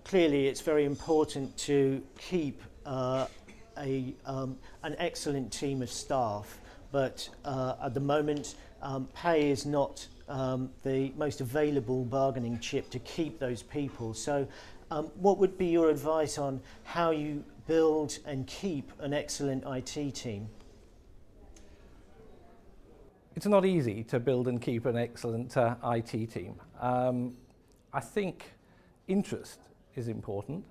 clearly it's very important to keep an excellent team of staff, but at the moment pay is not the most available bargaining chip to keep those people. So what would be your advice on how you build and keep an excellent IT team? It's not easy to build and keep an excellent IT team. I think interest is important.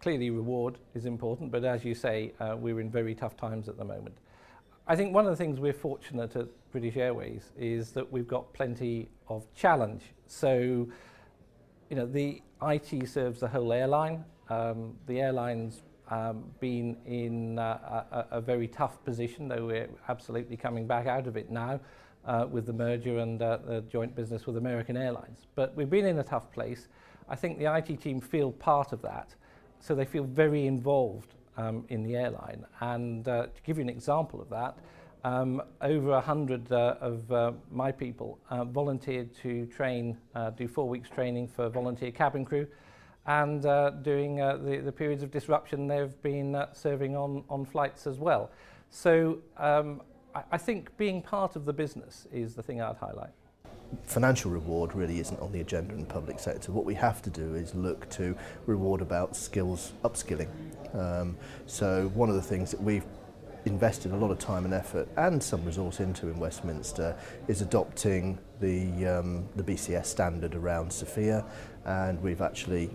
Clearly reward is important, but as you say, we're in very tough times at the moment. I think one of the things we're fortunate at British Airways is that we've got plenty of challenge. So, you know, the IT serves the whole airline. The airline's been in a very tough position, though we're absolutely coming back out of it now with the merger and the joint business with American Airlines. But we've been in a tough place. I think the IT team feel part of that, so they feel very involved in the airline. And to give you an example of that, over 100 of my people volunteered to train, do 4 weeks training for volunteer cabin crew, and during the periods of disruption they've been serving on flights as well. So I think being part of the business is the thing I'd highlight. Financial reward really isn't on the agenda in the public sector. What we have to do is look to reward about skills upskilling. So one of the things that we've invested a lot of time and effort and some resource into in Westminster is adopting the BCS standard around Sophia, and we've actually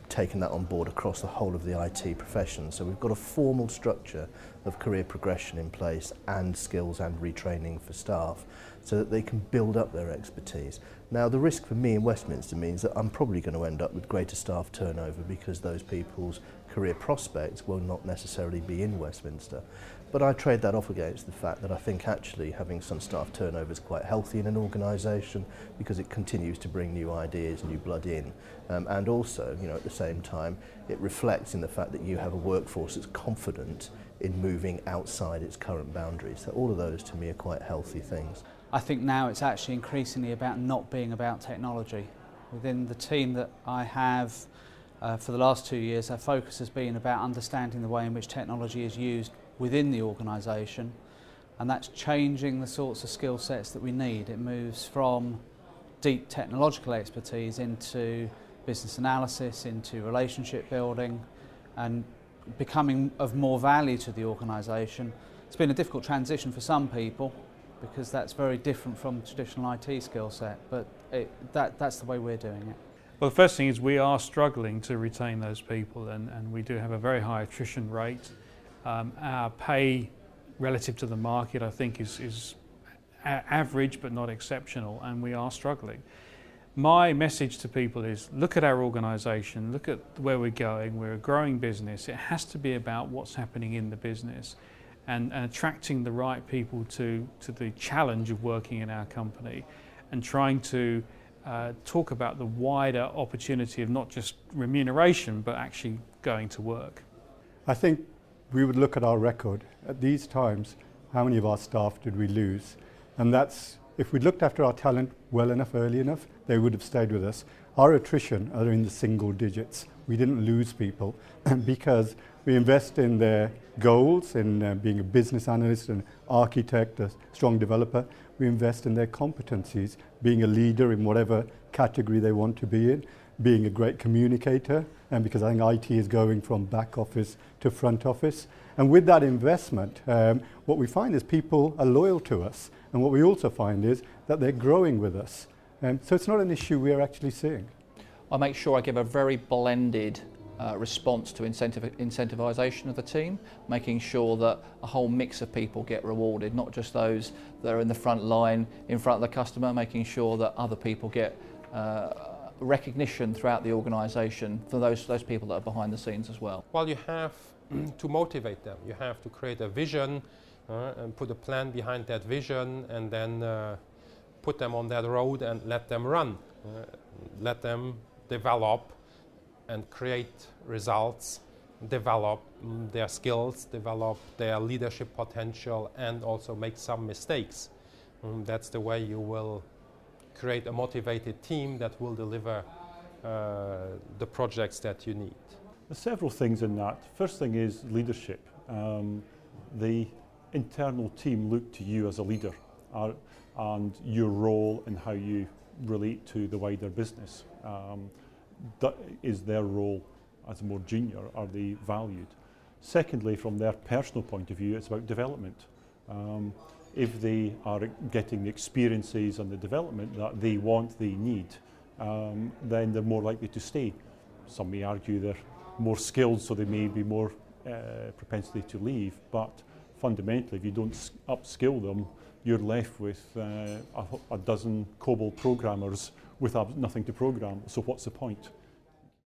taken that on board across the whole of the IT profession. So we've got a formal structure of career progression in place and skills and retraining for staff so that they can build up their expertise. Now the risk for me in Westminster means that I'm probably going to end up with greater staff turnover because those people's career prospects will not necessarily be in Westminster. But I trade that off against the fact that I think actually having some staff turnover is quite healthy in an organisation because it continues to bring new ideas, new blood in. And also, at the same time, it reflects in the fact that you have a workforce that's confident in moving outside its current boundaries. So all of those to me are quite healthy things. I think now it's actually increasingly about not being about technology. Within the team that I have for the last 2 years, our focus has been about understanding the way in which technology is used within the organisation, and that's changing the sorts of skill sets that we need. It moves from deep technological expertise into business analysis, into relationship building, and becoming of more value to the organisation. It's been a difficult transition for some people because that's very different from traditional IT skill set, but that's the way we're doing it. Well, the first thing is we are struggling to retain those people, and we do have a very high attrition rate. Our pay relative to the market, I think, is average but not exceptional, and we are struggling. My message to people is look at our organisation, look at where we're going. We're a growing business. It has to be about what's happening in the business and attracting the right people to the challenge of working in our company and trying to talk about the wider opportunity of not just remuneration but actually going to work. I think we would look at our record. At these times, how many of our staff did we lose? And that's, if we'd looked after our talent well enough, early enough, they would have stayed with us. Our attrition are in the single digits. We didn't lose people because we invest in their goals, in being a business analyst, an architect, a strong developer. We invest in their competencies, being a leader in whatever category they want to be in, being a great communicator, and because I think IT is going from back office to front office. And with that investment, what we find is people are loyal to us. And what we also find is that they're growing with us. So it's not an issue we're actually seeing. I make sure I give a very blended response to incentivisation of the team, making sure that a whole mix of people get rewarded, not just those that are in the front line in front of the customer, making sure that other people get recognition throughout the organisation for those people that are behind the scenes as well. Well, you have to motivate them. You have to create a vision and put a plan behind that vision, and then put them on that road and let them run. Let them develop and create results, develop their skills, develop their leadership potential, and also make some mistakes. That's the way you will create a motivated team that will deliver the projects that you need. There's several things in that. First thing is leadership. The internal team look to you as a leader and your role and how you relate to the wider business. That is their role as a more junior. Are they valued? Secondly, from their personal point of view, it's about development. If they are getting the experiences and the development that they want, they need, then they're more likely to stay. Some may argue they're more skilled, so they may be more propensity to leave, but fundamentally, if you don't upskill them, you're left with a dozen COBOL programmers with nothing to program, so what's the point?